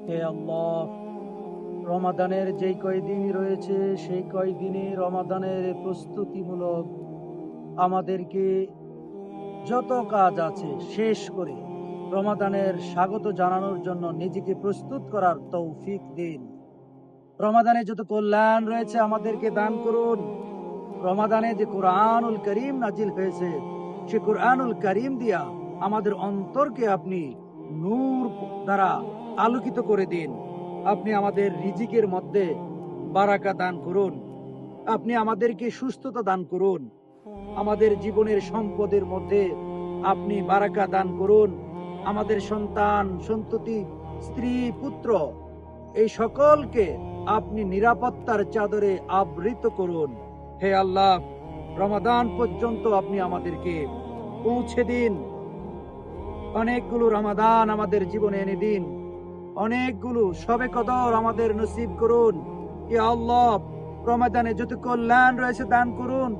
হে আল্লাহ, রমাদানের যেই কয়দিন রয়েছে সেই কয়দিনে রমাদানের প্রস্তুতিমূলক আমাদেরকে যত কাজ আছে শেষ করে রমাদানের স্বাগত জানানোর জন্য নিজেকে প্রস্তুত করার তৌফিক দিন। রমাদানে যত কল্যাণ রয়েছে আমাদেরকে দান করুন। রমাদানে যে কুরআনুল করিম নাজিল হয়েছে সে কুরআনুল করিম দিয়া আমাদের অন্তরকে আপনি নূর দ্বারা আলোকিত করে দিন। আপনি আমাদের রিজিকের মধ্যে বারাকা দান করুন। আপনি আমাদেরকে সুস্থতা দান করুন। আমাদের জীবনের সম্পদের মধ্যে আপনি বারাকা দান করুন। আমাদের সন্তান সন্ততি স্ত্রী পুত্র এই সকলকে আপনি নিরাপত্তার চাদরে আবৃত করুন। হে আল্লাহ, রমাদান পর্যন্ত আপনি আমাদেরকে পৌঁছে দিন। অনেকগুলো রমাদান আমাদের জীবনে এনে দিন। অনেকগুলো শবে কদর আমাদের নসিব করুন। ইয়া আল্লাহ, রমাদানে যত কল্যাণ রয়েছে দান করুন।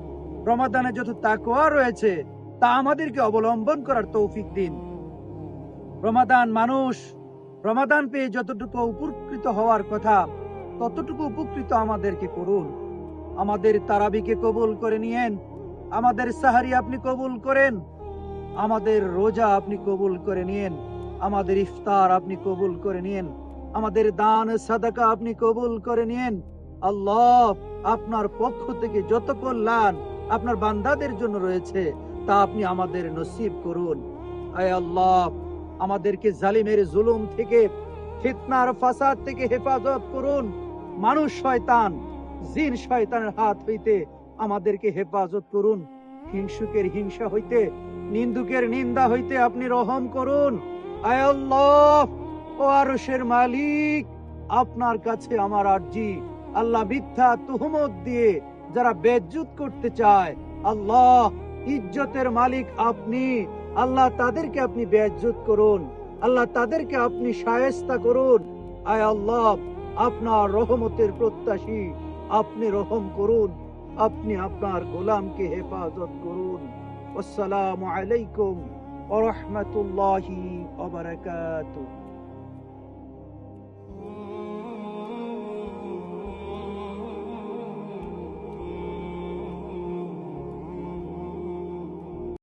রমাদানে যত তাকওয়া রয়েছে তা আমাদেরকে অবলম্বন করার তৌফিক দিন। রমাদান পেয়ে যতটুকু উপকৃত হওয়ার কথা ততটুকু উপকৃত আমাদেরকে করুন। আমাদের তারাবিকে কবুল করে নিয়েন। আমাদের সাহারি আপনি কবুল করেন। আমাদের রোজা আপনি কবুল করে নিয়েন। আমাদের ইফতার আপনি কবুল করে নিয়েন। আমাদের দান সাদাকা আপনি কবুল করে নিয়েন। আল্লাহ, আপনার পক্ষ থেকে যত কল্যাণ আপনার বান্দাদের জন্য রয়েছে তা আপনি আমাদের নসিব করুন। আয় আল্লাহ, আমাদেরকে জালিমের জুলুম থেকে, ফিতনার ফাসাদ থেকে হেফাজত করুন। মানুষ শয়তান, জিন শয়তানের হাত হইতে আমাদেরকে হেফাজত করুন। হিংসুকের হিংসা হইতে, নিন্দুকের নিন্দা হইতে আপনি রহম করুন। আয় আল্লাহ, ও আরশের মালিক, আপনার কাছে আমার আরজি, আল্লাহ মিথ্যা তুহমত দিয়ে যারা বেজ্জুত করতে চায়, আল্লাহ ইজ্জতের মালিক আপনি, আল্লাহ তাদেরকে আপনি বেজ্জুত করুন। আল্লাহ তাদেরকে আপনি শায়েস্তা করুন। আয় আল্লাহ, আপনার রহমতের প্রত্যাশী, আপনি রহম করুন। আপনি আপনার গোলামকে হেফাজত করুন। আসসালামু আলাইকুম ওয়া রাহমাতুল্লাহি ওয়া বারাকাতুহু।